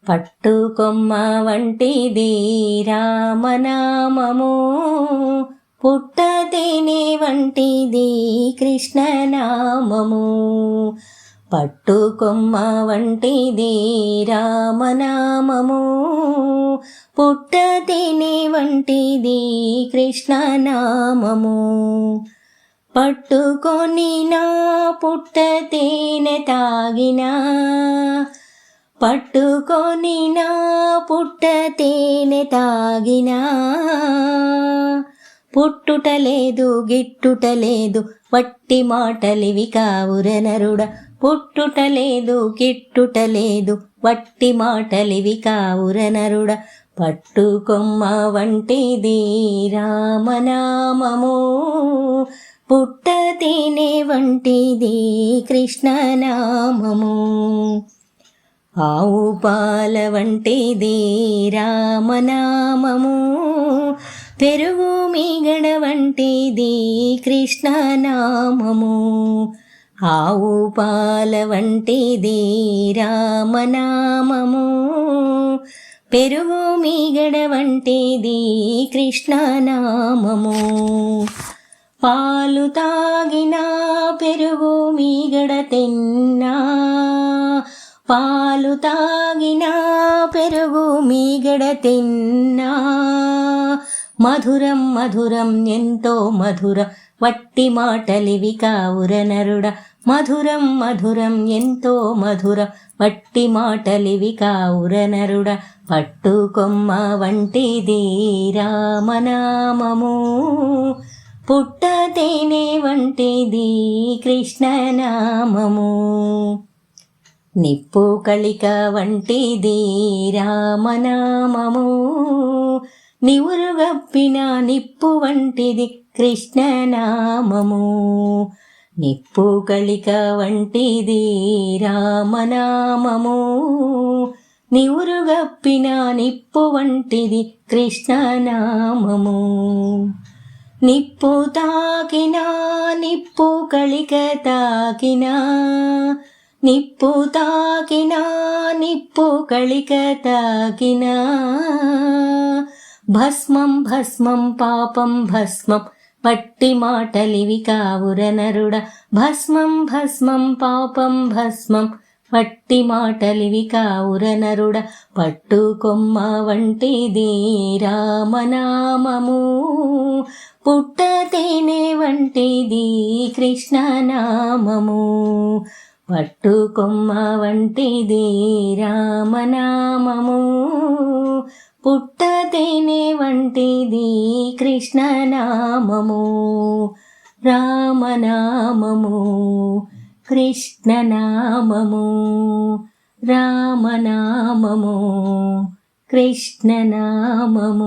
పట్టుకొమ్మ వంటిది రామనామము, పుట్టతేనె వంటిది కృష్ణనామము. పట్టుకొమ్మ వంటిది రామనామము, పుట్టతేనె వంటిది కృష్ణనామము. పట్టుకొని నా పుట్టతేనె తాగినా, పట్టుకొని నా పుట్టతేనె తాగినా, పుట్టుటలేదు గిట్టుటలేదు వట్టి మాటలివి కావుర నరుడ. పుట్టుటలేదు గిట్టుటలేదు వట్టి మాటలివి కావుర నరుడ. పట్టుకొమ్మ వంటిది రామనామము, పుట్టతేనె వంటిది కృష్ణనామము. ఆవు పాల వంటిది రామనామము, పెరుగు మీగడ వంటిది కృష్ణనామము. ఆవు పాల వంటిది రామనామము, పెరుగు మీగడ వంటిది కృష్ణనామము. పాలు తాగినా పెరుగు మీగడ తిన్నా, పాలు తాగినా పెరుగు మీగడ తిన్నా, మధురం మధురం ఎంతో మధుర వట్టి మాటలివి కావుర నరుడ. మధురం మధురం ఎంతో మధుర వట్టి మాటలివి కావుర నరుడ. పట్టుకొమ్మ వంటిది రామనామము, పుట్టతేనె వంటిది కృష్ణనామము. నిప్పు కళిక వంటిది రామనామము, నివురుగప్పిన నిప్పు వంటిది కృష్ణనామము. నిప్పు కళిక వంటిది రామనామము, నివురుగప్పిన నిప్పు వంటిది కృష్ణనామము. నిప్పు తాకినా నిప్పు కళిక తాకినా, నిప్పు తాకినా నిప్పు కళిక తాకినా, భస్మం భస్మం పాపం భస్మం వట్టి మాటలివి కావుర నరుడ. భస్మం భస్మం పాపం భస్మం వట్టి మాటలివి కావుర నరుడ. పట్టుకొమ్మ వంటిది రామనామము, పుట్టతేనె వంటిది కృష్ణనామము. పట్టుకొమ్మ వంటిది రామనామము, పుట్టతేనె వంటిది కృష్ణనామము. రామనామము కృష్ణనామము, రామనామము కృష్ణనామము.